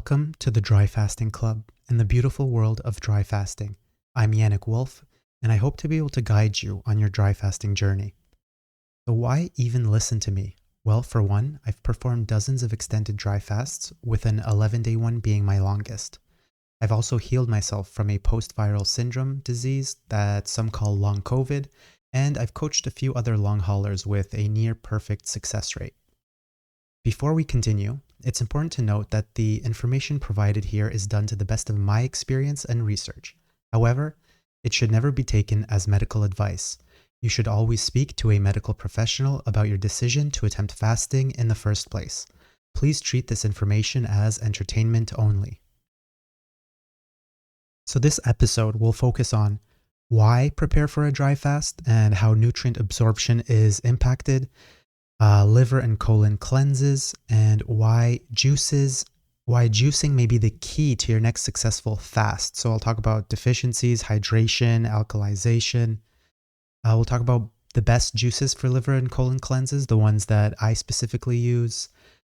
Welcome to the Dry Fasting Club and the beautiful world of dry fasting. I'm Yannick Wolfe, and I hope to be able to guide you on your dry fasting journey. So why even listen to me? Well, for one, I've performed dozens of extended dry fasts, with an 11-day one being my longest. I've also healed myself from a post-viral syndrome disease that some call long COVID, and I've coached a few other long haulers with a near perfect success rate. Before we continue, it's important to note that the information provided here is done to the best of my experience and research. However, it should never be taken as medical advice. You should always speak to a medical professional about your decision to attempt fasting in the first place. Please treat this information as entertainment only. So this episode will focus on why prepare for a dry fast and how nutrient absorption is impacted, liver and colon cleanses, and why juicing may be the key to your next successful fast. So I'll talk about deficiencies, hydration, alkalization. We'll talk about the best juices for liver and colon cleanses, the ones that I specifically use.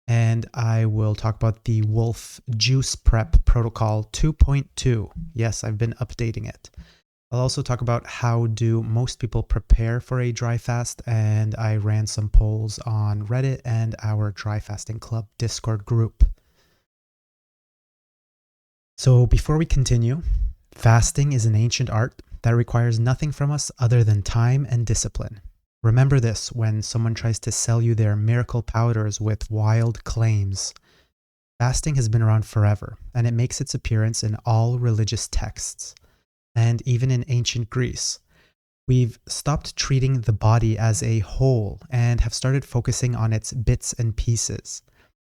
And I will talk about the Wolfe Juice Prep Protocol 2.2. Yes, I've been updating it. I'll also talk about how do most people prepare for a dry fast, and I ran some polls on Reddit and our Dry Fasting Club Discord group. So before we continue, fasting is an ancient art that requires nothing from us other than time and discipline. Remember this when someone tries to sell you their miracle powders with wild claims. Fasting has been around forever, and it makes its appearance in all religious texts. And even in ancient Greece. We've stopped treating the body as a whole and have started focusing on its bits and pieces.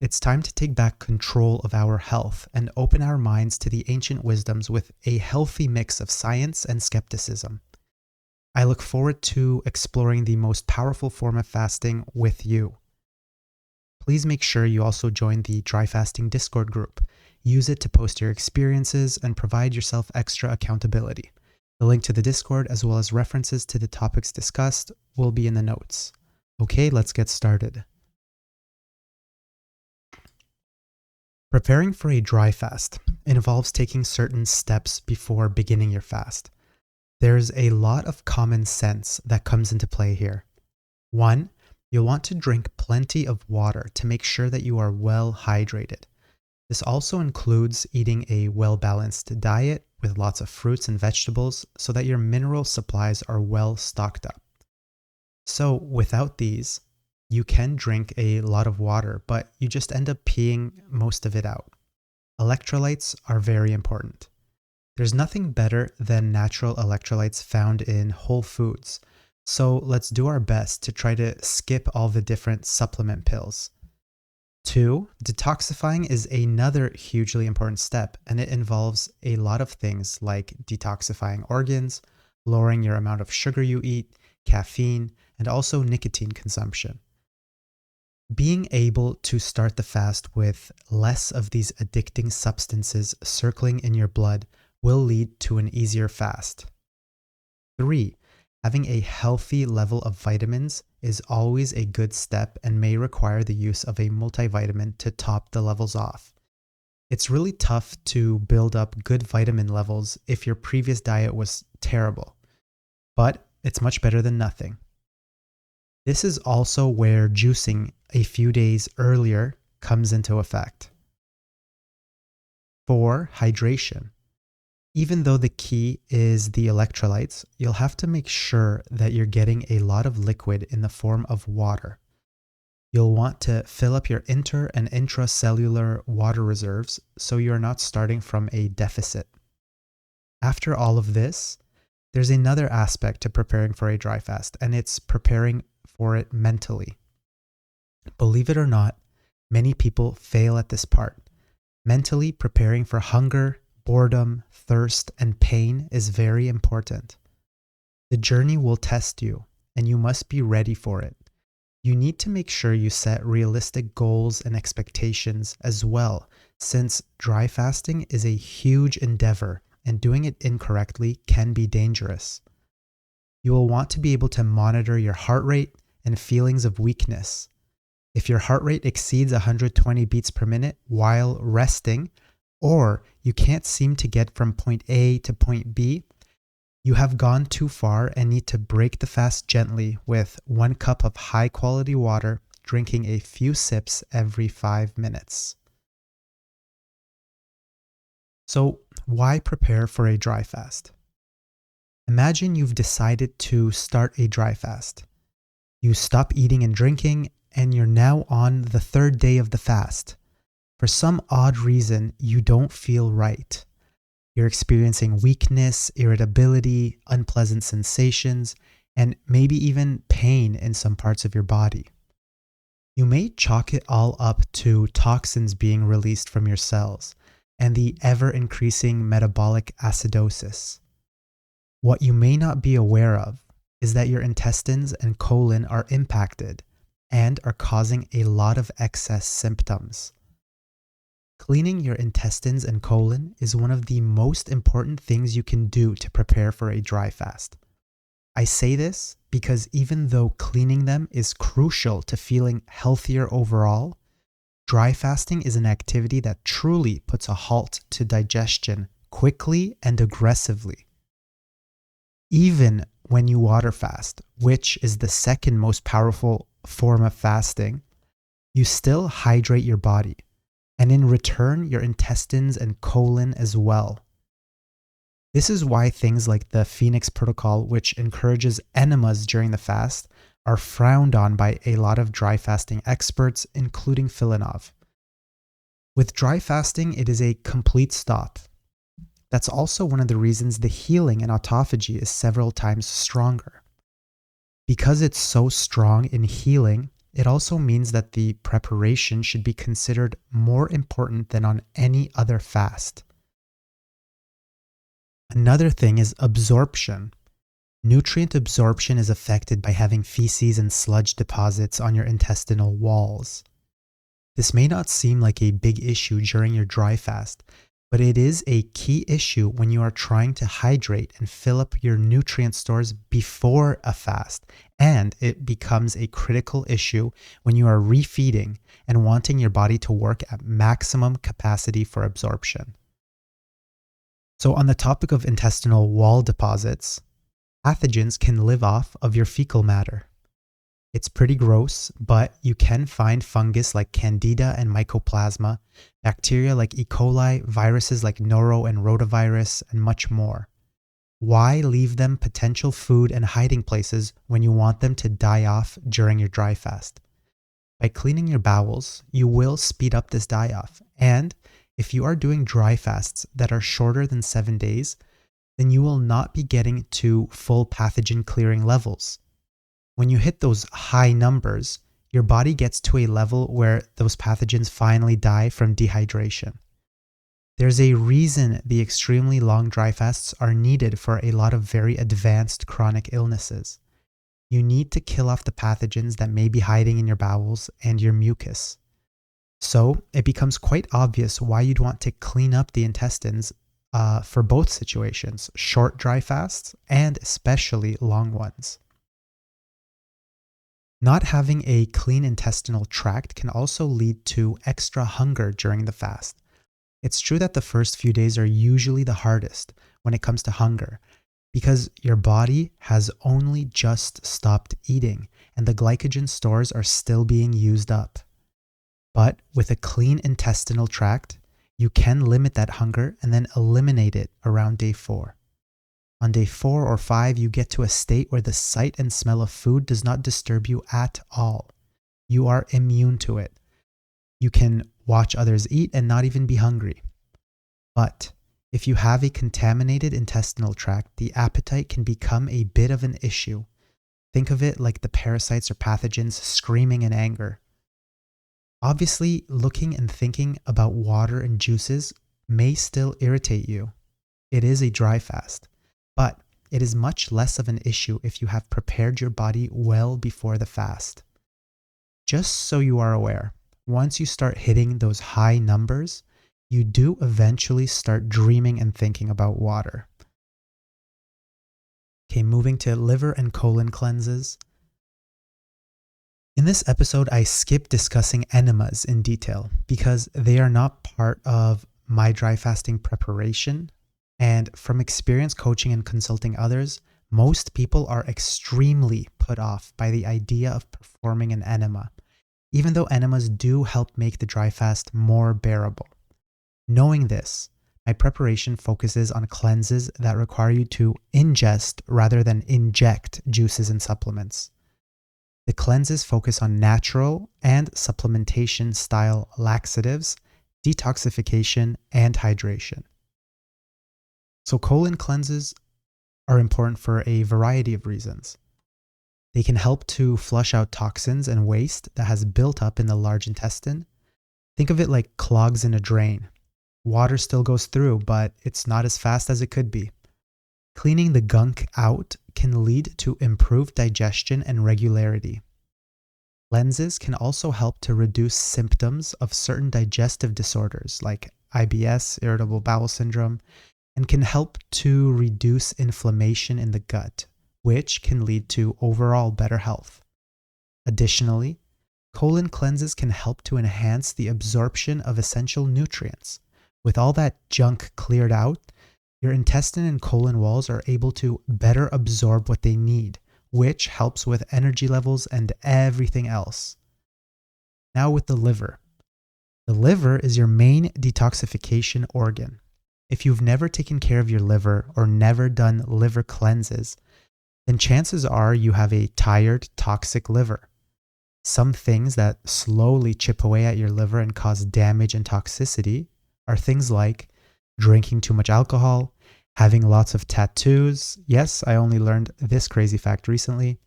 It's time to take back control of our health and open our minds to the ancient wisdoms with a healthy mix of science and skepticism. I look forward to exploring the most powerful form of fasting with you. Please make sure you also join the Dry Fasting Discord group. Use it to post your experiences and provide yourself extra accountability. The link to the Discord, as well as references to the topics discussed, will be in the notes. Okay, let's get started. Preparing for a dry fast involves taking certain steps before beginning your fast. There's a lot of common sense that comes into play here. 1, you'll want to drink plenty of water to make sure that you are well hydrated. This also includes eating a well-balanced diet with lots of fruits and vegetables so that your mineral supplies are well stocked up. So without these, you can drink a lot of water, but you just end up peeing most of it out. Electrolytes are very important. There's nothing better than natural electrolytes found in whole foods, so let's do our best to try to skip all the different supplement pills. 2, detoxifying is another hugely important step, and it involves a lot of things like detoxifying organs, lowering your amount of sugar you eat, caffeine, and also nicotine consumption. Being able to start the fast with less of these addicting substances circling in your blood will lead to an easier fast. 3, having a healthy level of vitamins is always a good step and may require the use of a multivitamin to top the levels off. It's really tough to build up good vitamin levels if your previous diet was terrible, but it's much better than nothing. This is also where juicing a few days earlier comes into effect. 4, hydration. Even though the key is the electrolytes, you'll have to make sure that you're getting a lot of liquid in the form of water. You'll want to fill up your inter- and intracellular water reserves so you're not starting from a deficit. After all of this, there's another aspect to preparing for a dry fast, and it's preparing for it mentally. Believe it or not, many people fail at this part. Mentally preparing for hunger, boredom, thirst, and pain is very important. The journey will test you, and you must be ready for it. You need to make sure you set realistic goals and expectations as well, since dry fasting is a huge endeavor, and doing it incorrectly can be dangerous. You will want to be able to monitor your heart rate and feelings of weakness. If your heart rate exceeds 120 beats per minute while resting, or you can't seem to get from point A to point B, you have gone too far and need to break the fast gently with 1 cup of high quality water, drinking a few sips every 5 minutes. So, why prepare for a dry fast? Imagine you've decided to start a dry fast. You stop eating and drinking, and you're now on the 3rd day of the fast. For some odd reason, you don't feel right. You're experiencing weakness, irritability, unpleasant sensations, and maybe even pain in some parts of your body. You may chalk it all up to toxins being released from your cells and the ever-increasing metabolic acidosis. What you may not be aware of is that your intestines and colon are impacted and are causing a lot of excess symptoms. Cleaning your intestines and colon is one of the most important things you can do to prepare for a dry fast. I say this because even though cleaning them is crucial to feeling healthier overall, dry fasting is an activity that truly puts a halt to digestion quickly and aggressively. Even when you water fast, which is the second most powerful form of fasting, you still hydrate your body, and in return, your intestines and colon as well. This is why things like the Phoenix Protocol, which encourages enemas during the fast, are frowned on by a lot of dry fasting experts, including Filanov. With dry fasting, it is a complete stop. That's also one of the reasons the healing in autophagy is several times stronger. Because it's so strong in healing, it also means that the preparation should be considered more important than on any other fast. Another thing is absorption. Nutrient absorption is affected by having feces and sludge deposits on your intestinal walls. This may not seem like a big issue during your dry fast, but it is a key issue when you are trying to hydrate and fill up your nutrient stores before a fast, and it becomes a critical issue when you are refeeding and wanting your body to work at maximum capacity for absorption. So on the topic of intestinal wall deposits, pathogens can live off of your fecal matter. It's pretty gross, but you can find fungus like Candida and Mycoplasma, bacteria like E. coli, viruses like noro and rotavirus, and much more. Why leave them potential food and hiding places when you want them to die off during your dry fast? By cleaning your bowels, you will speed up this die-off, and if you are doing dry fasts that are shorter than 7 days, then you will not be getting to full pathogen clearing levels. When you hit those high numbers, your body gets to a level where those pathogens finally die from dehydration. There's a reason the extremely long dry fasts are needed for a lot of very advanced chronic illnesses. You need to kill off the pathogens that may be hiding in your bowels and your mucus. So it becomes quite obvious why you'd want to clean up the intestines for both situations, short dry fasts and especially long ones. Not having a clean intestinal tract can also lead to extra hunger during the fast. It's true that the first few days are usually the hardest when it comes to hunger because your body has only just stopped eating and the glycogen stores are still being used up. But with a clean intestinal tract, you can limit that hunger and then eliminate it around day 4. On day 4 or 5, you get to a state where the sight and smell of food does not disturb you at all. You are immune to it. You can watch others eat and not even be hungry. But if you have a contaminated intestinal tract, the appetite can become a bit of an issue. Think of it like the parasites or pathogens screaming in anger. Obviously, looking and thinking about water and juices may still irritate you. It is a dry fast. But it is much less of an issue if you have prepared your body well before the fast. Just so you are aware, once you start hitting those high numbers, you do eventually start dreaming and thinking about water. Okay, moving to liver and colon cleanses. In this episode, I skip discussing enemas in detail because they are not part of my dry fasting preparation. And from experience coaching and consulting others, most people are extremely put off by the idea of performing an enema, even though enemas do help make the dry fast more bearable. Knowing this, my preparation focuses on cleanses that require you to ingest rather than inject juices and supplements. The cleanses focus on natural and supplementation style laxatives, detoxification, and hydration. So, colon cleanses are important for a variety of reasons. They can help to flush out toxins and waste that has built up in the large intestine. Think of it like clogs in a drain. Water still goes through, but it's not as fast as it could be. Cleaning the gunk out can lead to improved digestion and regularity. Cleanses can also help to reduce symptoms of certain digestive disorders like IBS, irritable bowel syndrome, and can help to reduce inflammation in the gut, which can lead to overall better health. Additionally, colon cleanses can help to enhance the absorption of essential nutrients. With all that junk cleared out, your intestine and colon walls are able to better absorb what they need, which helps with energy levels and everything else. Now with the liver. The liver is your main detoxification organ. If you've never taken care of your liver or never done liver cleanses, then chances are you have a tired, toxic liver. Some things that slowly chip away at your liver and cause damage and toxicity are things like drinking too much alcohol, having lots of tattoos. Yes, I only learned this crazy fact recently.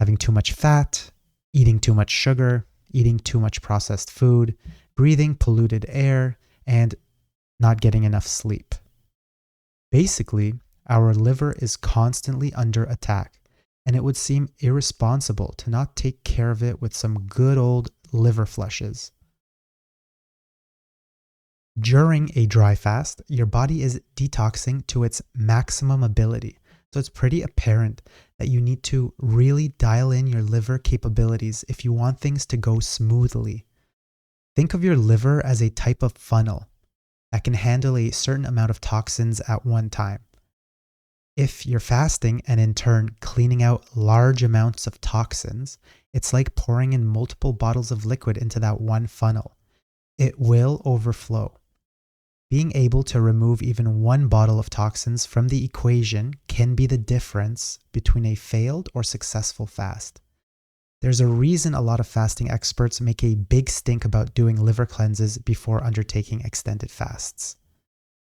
Having too much fat, eating too much sugar, eating too much processed food, breathing polluted air, and not getting enough sleep. Basically, our liver is constantly under attack, and it would seem irresponsible to not take care of it with some good old liver flushes. During a dry fast, your body is detoxing to its maximum ability. So it's pretty apparent that you need to really dial in your liver capabilities if you want things to go smoothly. Think of your liver as a type of funnel that can handle a certain amount of toxins at one time. If you're fasting and in turn cleaning out large amounts of toxins, it's like pouring in multiple bottles of liquid into that one funnel. It will overflow. Being able to remove even one bottle of toxins from the equation can be the difference between a failed or successful fast. There's a reason a lot of fasting experts make a big stink about doing liver cleanses before undertaking extended fasts.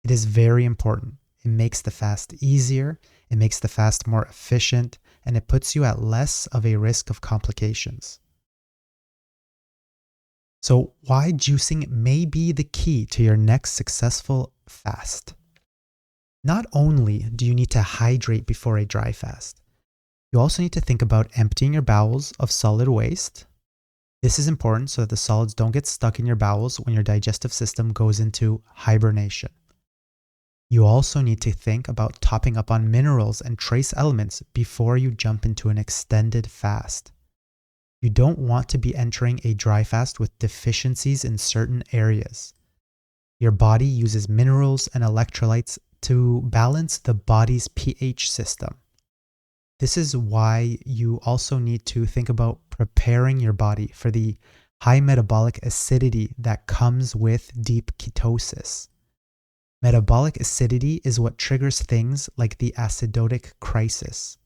It is very important. It makes the fast easier, it makes the fast more efficient, and it puts you at less of a risk of complications. So, why juicing may be the key to your next successful fast. Not only do you need to hydrate before a dry fast, you also need to think about emptying your bowels of solid waste. This is important so that the solids don't get stuck in your bowels when your digestive system goes into hibernation. You also need to think about topping up on minerals and trace elements before you jump into an extended fast. You don't want to be entering a dry fast with deficiencies in certain areas. Your body uses minerals and electrolytes to balance the body's pH system. This is why you also need to think about preparing your body for the high metabolic acidity that comes with deep ketosis. Metabolic acidity is what triggers things like the acidotic crisis.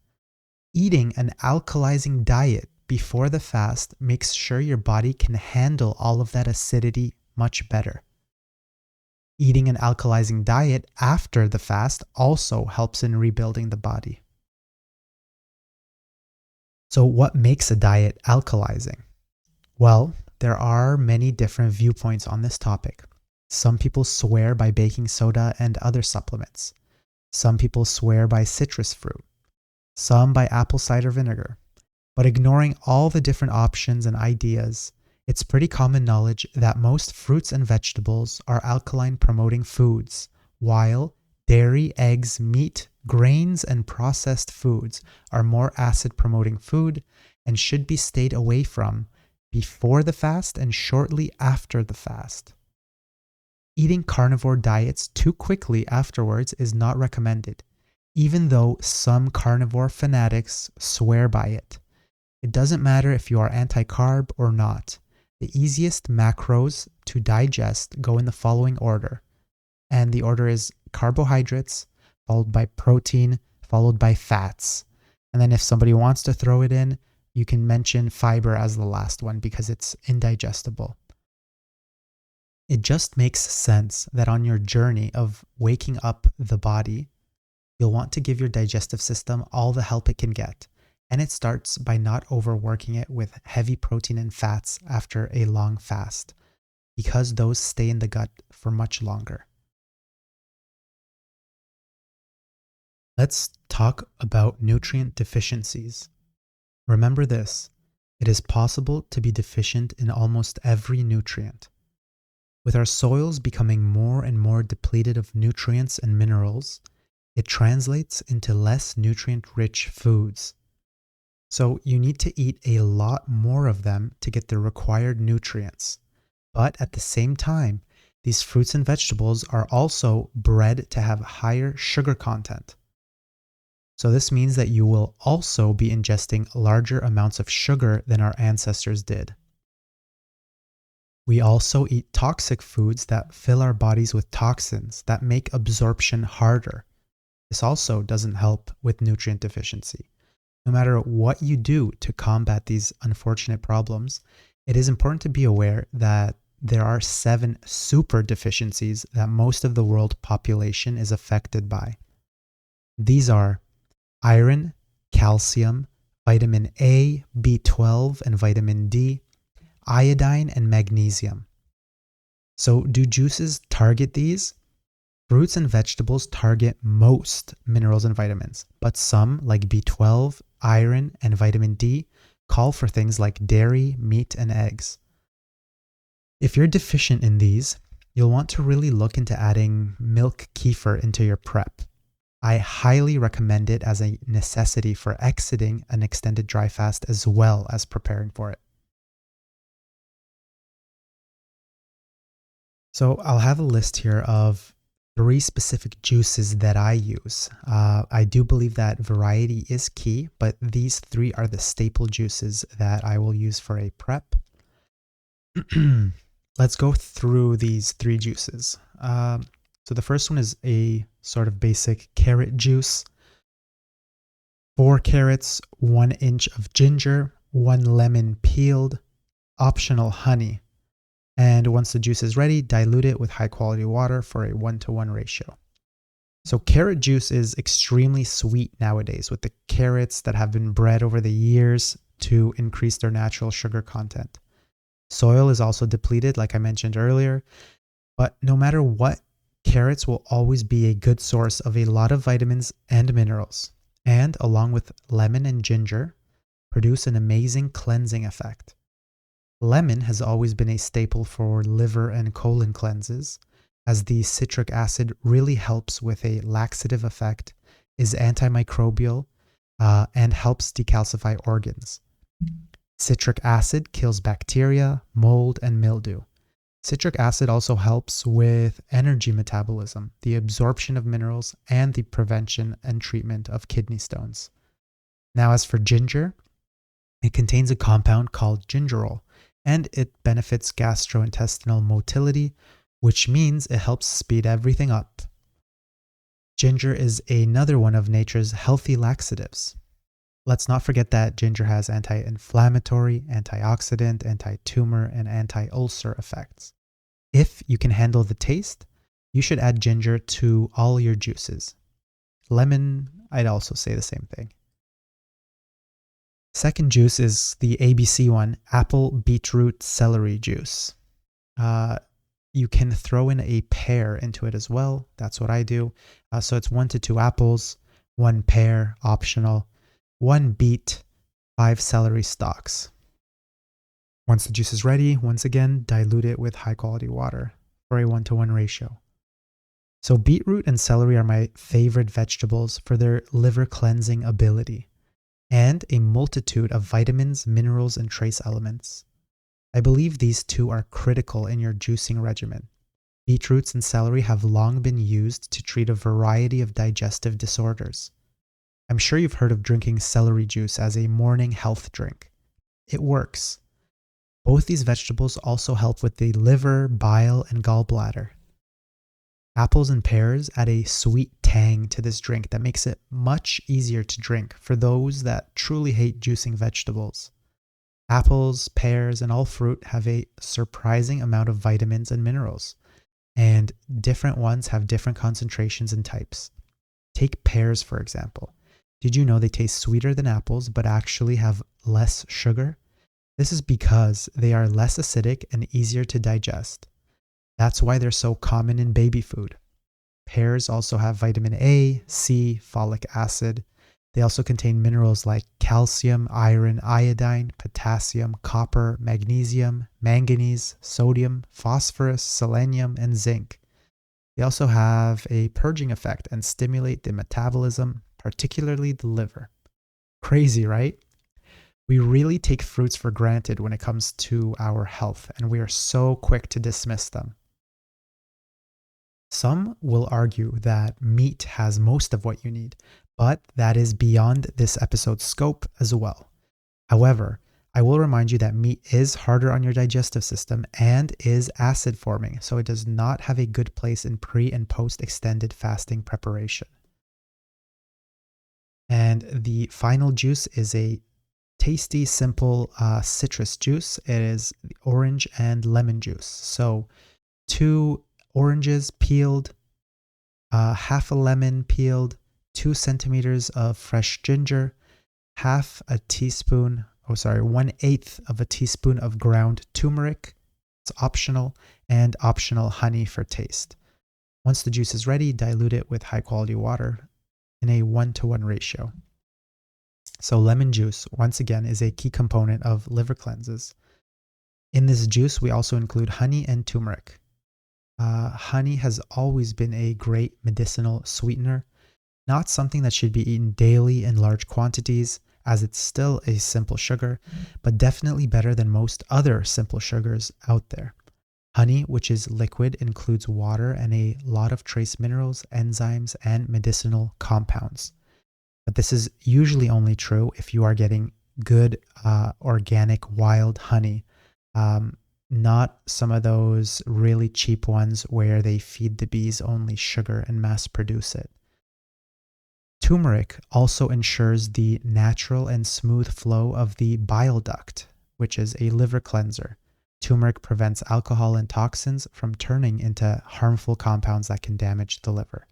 Eating an alkalizing diet before the fast makes sure your body can handle all of that acidity much better. Eating an alkalizing diet after the fast also helps in rebuilding the body. So what makes a diet alkalizing? Well, there are many different viewpoints on this topic. Some people swear by baking soda and other supplements. Some people swear by citrus fruit. Some by apple cider vinegar. But ignoring all the different options and ideas, it's pretty common knowledge that most fruits and vegetables are alkaline promoting foods, while dairy, eggs, meat, grains, and processed foods are more acid promoting food and should be stayed away from before the fast and shortly after the fast. Eating carnivore diets too quickly afterwards is not recommended, even though some carnivore fanatics swear by it. It doesn't matter if you are anti-carb or not. The easiest macros to digest go in the following order. And the order is carbohydrates, followed by protein, followed by fats. And then if somebody wants to throw it in, you can mention fiber as the last one because it's indigestible. It just makes sense that on your journey of waking up the body, you'll want to give your digestive system all the help it can get. And it starts by not overworking it with heavy protein and fats after a long fast, because those stay in the gut for much longer. Let's talk about nutrient deficiencies. Remember this, it is possible to be deficient in almost every nutrient. With our soils becoming more and more depleted of nutrients and minerals, it translates into less nutrient-rich foods. So you need to eat a lot more of them to get the required nutrients. But at the same time, these fruits and vegetables are also bred to have higher sugar content. So this means that you will also be ingesting larger amounts of sugar than our ancestors did. We also eat toxic foods that fill our bodies with toxins that make absorption harder. This also doesn't help with nutrient deficiency. No matter what you do to combat these unfortunate problems, it is important to be aware that there are 7 super deficiencies that most of the world population is affected by. These are iron, calcium, vitamin A, B12, and vitamin D, iodine, and magnesium. So do juices target these? Fruits and vegetables target most minerals and vitamins, but some, like B12, iron, and vitamin D, call for things like dairy, meat, and eggs. If you're deficient in these, you'll want to really look into adding milk kefir into your prep. I highly recommend it as a necessity for exiting an extended dry fast as well as preparing for it. So I'll have a list here of 3 specific juices that I use. I do believe that variety is key, but these 3 are the staple juices that I will use for a prep. Let's go through these 3 juices. So the first one is a sort of basic carrot juice. 4 carrots, 1 inch of ginger, 1 lemon peeled, optional honey. And once the juice is ready, dilute it with high quality water for a 1-to-1 ratio. So carrot juice is extremely sweet nowadays with the carrots that have been bred over the years to increase their natural sugar content. Soil is also depleted, like I mentioned earlier, but no matter what, carrots will always be a good source of a lot of vitamins and minerals, and along with lemon and ginger, produce an amazing cleansing effect. Lemon has always been a staple for liver and colon cleanses, as the citric acid really helps with a laxative effect, is antimicrobial, and helps decalcify organs. Citric acid kills bacteria, mold, and mildew. Citric acid also helps with energy metabolism, the absorption of minerals, and the prevention and treatment of kidney stones. Now, as for ginger, it contains a compound called gingerol, and it benefits gastrointestinal motility, which means it helps speed everything up. Ginger is another one of nature's healthy laxatives. Let's not forget that ginger has anti-inflammatory, antioxidant, anti-tumor, and anti-ulcer effects. If you can handle the taste, you should add ginger to all your juices. Lemon, I'd also say the same thing. Second juice is the ABC one, apple, beetroot, celery juice. You can throw in a pear into it as well. That's what I do. So it's 1 to 2 apples, 1 pear, optional, 1 beet, 5 celery stalks. Once the juice is ready, once again, dilute it with high quality water for a 1-to-1 ratio. So beetroot and celery are my favorite vegetables for their liver cleansing ability. and a multitude of vitamins, minerals, and trace elements. I believe these two are critical in your juicing regimen. Beetroots and celery have long been used to treat a variety of digestive disorders. I'm sure you've heard of drinking celery juice as a morning health drink. It works. Both these vegetables also help with the liver, bile, and gallbladder. Apples and pears add a sweet tang to this drink that makes it much easier to drink for those that truly hate juicing vegetables. Apples, pears, and all fruit have a surprising amount of vitamins and minerals, and different ones have different concentrations and types. Take pears, for example. Did you know they taste sweeter than apples but actually have less sugar? This is because they are less acidic and easier to digest. That's why they're so common in baby food. Pears also have vitamin A, C, folic acid. They also contain minerals like calcium, iron, iodine, potassium, copper, magnesium, manganese, sodium, phosphorus, selenium, and zinc. They also have a purging effect and stimulate the metabolism, particularly the liver. Crazy, right? We really take fruits for granted when it comes to our health, and we are so quick to dismiss them. Some will argue that meat has most of what you need, but that is beyond this episode's scope as well. However, I will remind you that meat is harder on your digestive system and is acid forming, so it does not have a good place in pre and post extended fasting preparation. And the final juice is a tasty, simple citrus juice. It is orange and lemon juice. So 2 oranges peeled, half a lemon peeled, 2 centimeters of fresh ginger, 1/8 of a teaspoon of ground turmeric. It's optional, and optional honey for taste. Once the juice is ready, dilute it with high quality water in a 1-to-1 ratio. So lemon juice, once again, is a key component of liver cleanses. In this juice, we also include honey and turmeric. Honey has always been a great medicinal sweetener, not something that should be eaten daily in large quantities, as it's still a simple sugar, but definitely better than most other simple sugars out there. Honey, which is liquid, includes water and a lot of trace minerals, enzymes, and medicinal compounds. But this is usually only true if you are getting good organic wild honey, not some of those really cheap ones where they feed the bees only sugar and mass produce it. Turmeric also ensures the natural and smooth flow of the bile duct, which is a liver cleanser. Turmeric prevents alcohol and toxins from turning into harmful compounds that can damage the liver.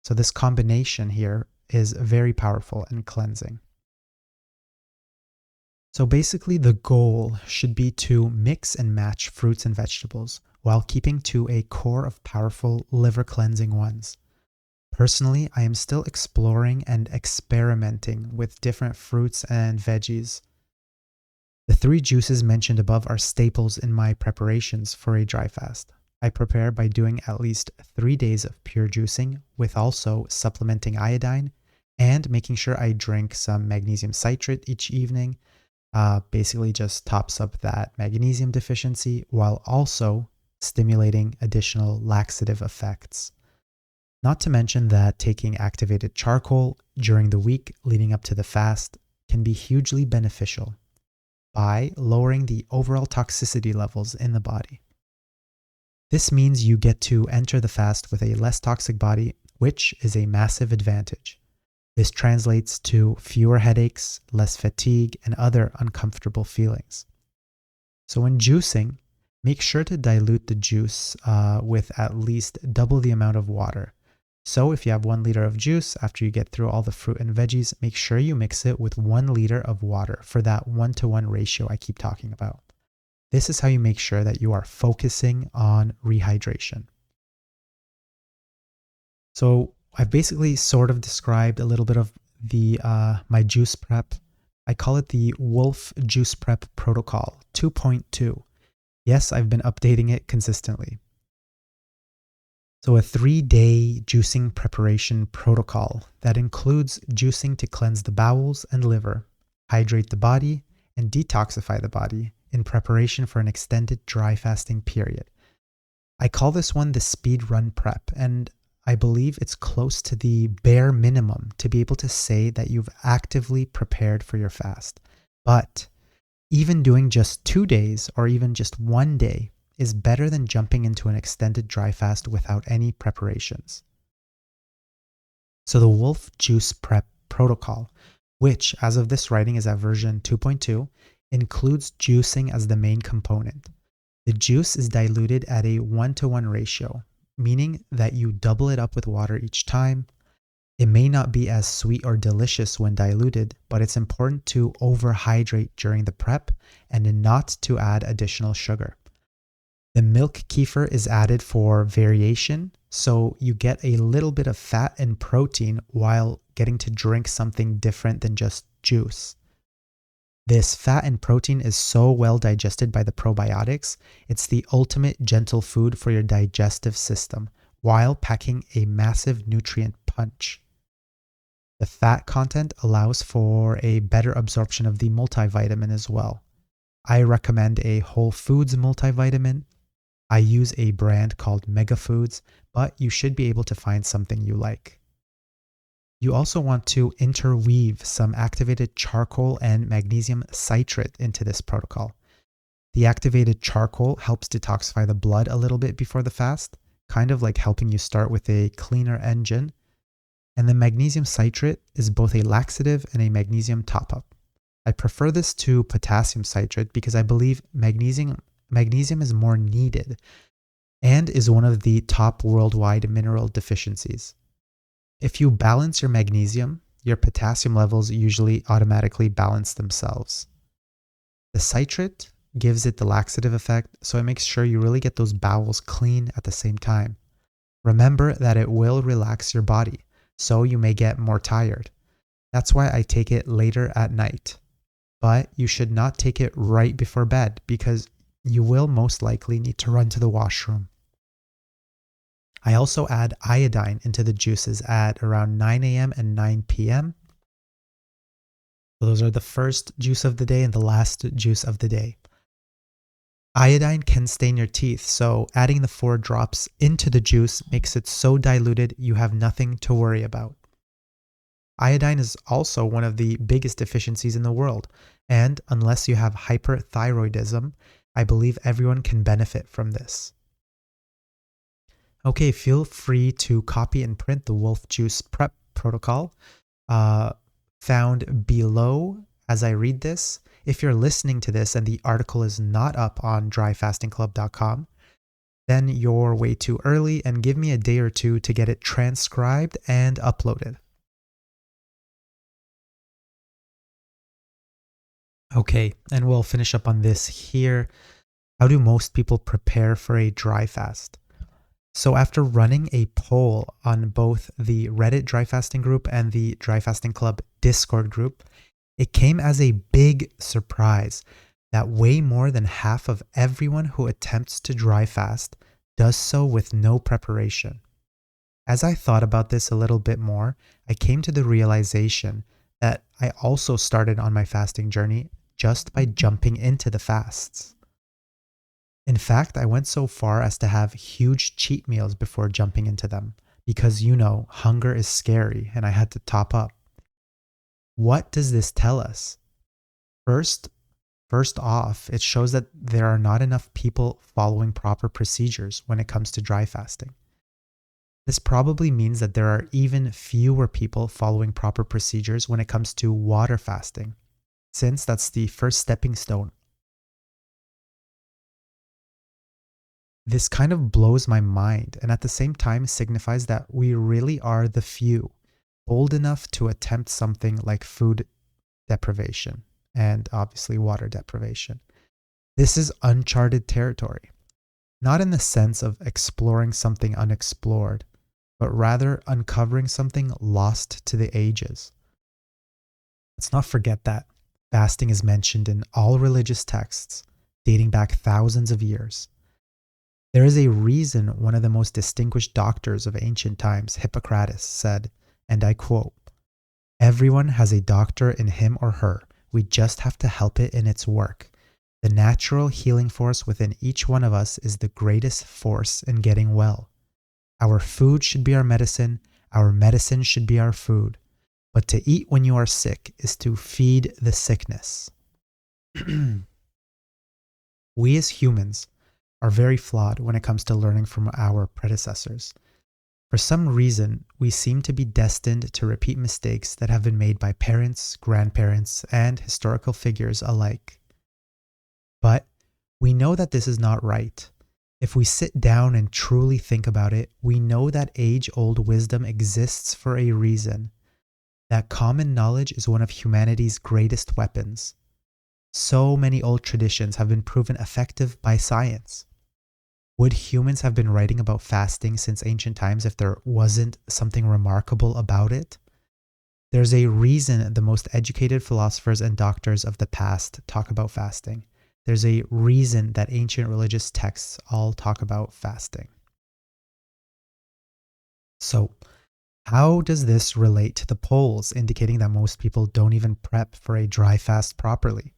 So this combination here is very powerful and cleansing. So basically the goal should be to mix and match fruits and vegetables while keeping to a core of powerful liver cleansing ones. Personally, I am still exploring and experimenting with different fruits and veggies. The 3 juices mentioned above are staples in my preparations for a dry fast. I prepare by doing at least 3 days of pure juicing with also supplementing iodine and making sure I drink some magnesium citrate each evening. Basically just tops up that magnesium deficiency while also stimulating additional laxative effects. Not to mention that taking activated charcoal during the week leading up to the fast can be hugely beneficial by lowering the overall toxicity levels in the body. This means you get to enter the fast with a less toxic body, which is a massive advantage. This translates to fewer headaches, less fatigue, and other uncomfortable feelings. So when juicing, make sure to dilute the juice with at least double the amount of water. So if you have 1 liter of juice, after you get through all the fruit and veggies, make sure you mix it with 1 liter of water for that 1-to-1 ratio I keep talking about. This is how you make sure that you are focusing on rehydration. So I've basically sort of described a little bit of the my juice prep. I call it the Wolfe Juice Prep Protocol 2.2. Yes, I've been updating it consistently. So a 3-day juicing preparation protocol that includes juicing to cleanse the bowels and liver, hydrate the body, and detoxify the body in preparation for an extended dry fasting period. I call this one the speed run prep, and I believe it's close to the bare minimum to be able to say that you've actively prepared for your fast. But even doing just 2 days or even just 1 day is better than jumping into an extended dry fast without any preparations. So the Wolfe Juice Prep Protocol, which as of this writing is at version 2.2, includes juicing as the main component. The juice is diluted at a 1-to-1 ratio, meaning that you double it up with water each time. It may not be as sweet or delicious when diluted, but it's important to overhydrate during the prep and not to add additional sugar. The milk kefir is added for variation, so you get a little bit of fat and protein while getting to drink something different than just juice. This fat and protein is so well digested by the probiotics, it's the ultimate gentle food for your digestive system while packing a massive nutrient punch. The fat content allows for a better absorption of the multivitamin as well. I recommend a whole foods multivitamin. I use a brand called Mega Foods, but you should be able to find something you like. You also want to interweave some activated charcoal and magnesium citrate into this protocol. The activated charcoal helps detoxify the blood a little bit before the fast, kind of like helping you start with a cleaner engine. And the magnesium citrate is both a laxative and a magnesium top-up. I prefer this to potassium citrate because I believe magnesium is more needed and is one of the top worldwide mineral deficiencies. If you balance your magnesium, your potassium levels usually automatically balance themselves. The citrate gives it the laxative effect, so it makes sure you really get those bowels clean at the same time. Remember that it will relax your body, so you may get more tired. That's why I take it later at night. But you should not take it right before bed because you will most likely need to run to the washroom. I also add iodine into the juices at around 9 a.m. and 9 p.m. So those are the first juice of the day and the last juice of the day. Iodine can stain your teeth, so adding the 4 drops into the juice makes it so diluted you have nothing to worry about. Iodine is also one of the biggest deficiencies in the world, and unless you have hyperthyroidism, I believe everyone can benefit from this. Okay, feel free to copy and print the Wolfe Juice Prep Protocol found below as I read this. If you're listening to this and the article is not up on dryfastingclub.com, then you're way too early and give me a day or two to get it transcribed and uploaded. Okay, and we'll finish up on this here. How do most people prepare for a dry fast? So after running a poll on both the Reddit Dry Fasting group and the Dry Fasting Club Discord group, it came as a big surprise that way more than half of everyone who attempts to dry fast does so with no preparation. As I thought about this a little bit more, I came to the realization that I also started on my fasting journey just by jumping into the fasts. In fact, I went so far as to have huge cheat meals before jumping into them because, hunger is scary and I had to top up. What does this tell us? First off, it shows that there are not enough people following proper procedures when it comes to dry fasting. This probably means that there are even fewer people following proper procedures when it comes to water fasting, since that's the first stepping stone. This kind of blows my mind and at the same time signifies that we really are the few, bold enough to attempt something like food deprivation and obviously water deprivation. This is uncharted territory, not in the sense of exploring something unexplored, but rather uncovering something lost to the ages. Let's not forget that fasting is mentioned in all religious texts dating back thousands of years. There is a reason one of the most distinguished doctors of ancient times, Hippocrates, said, and I quote, "Everyone has a doctor in him or her. We just have to help it in its work. The natural healing force within each one of us is the greatest force in getting well. Our food should be our medicine. Our medicine should be our food. But to eat when you are sick is to feed the sickness." We as humans are very flawed when it comes to learning from our predecessors. For some reason, we seem to be destined to repeat mistakes that have been made by parents, grandparents, and historical figures alike. But we know that this is not right. If we sit down and truly think about it, we know that age-old wisdom exists for a reason. That common knowledge is one of humanity's greatest weapons. So many old traditions have been proven effective by science. Would humans have been writing about fasting since ancient times if there wasn't something remarkable about it? There's a reason the most educated philosophers and doctors of the past talk about fasting. There's a reason that ancient religious texts all talk about fasting. So, how does this relate to the polls indicating that most people don't even prep for a dry fast properly?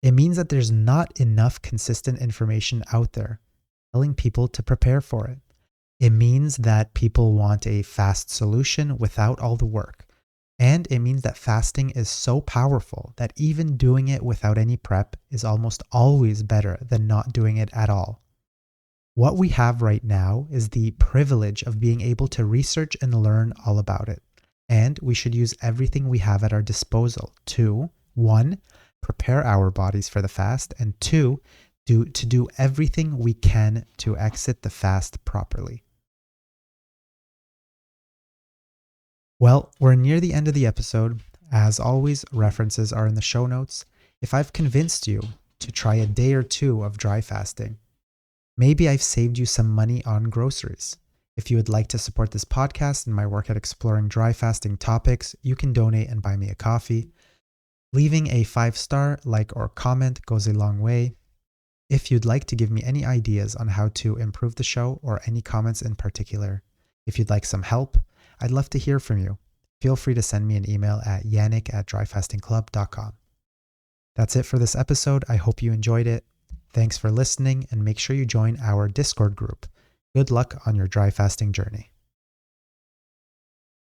It means that there's not enough consistent information out there telling people to prepare for it. It means that people want a fast solution without all the work. And it means that fasting is so powerful that even doing it without any prep is almost always better than not doing it at all. What we have right now is the privilege of being able to research and learn all about it. And we should use everything we have at our disposal to, 1, prepare our bodies for the fast, and 2, to do everything we can to exit the fast properly. Well, we're near the end of the episode. As always, references are in the show notes. If I've convinced you to try a day or two of dry fasting, maybe I've saved you some money on groceries. If you would like to support this podcast and my work at exploring dry fasting topics, you can donate and buy me a coffee. Leaving a 5-star like or comment goes a long way. If you'd like to give me any ideas on how to improve the show or any comments in particular, if you'd like some help, I'd love to hear from you. Feel free to send me an email at yannick@dryfastingclub.com. That's it for this episode. I hope you enjoyed it. Thanks for listening, and make sure you join our Discord group. Good luck on your dry fasting journey.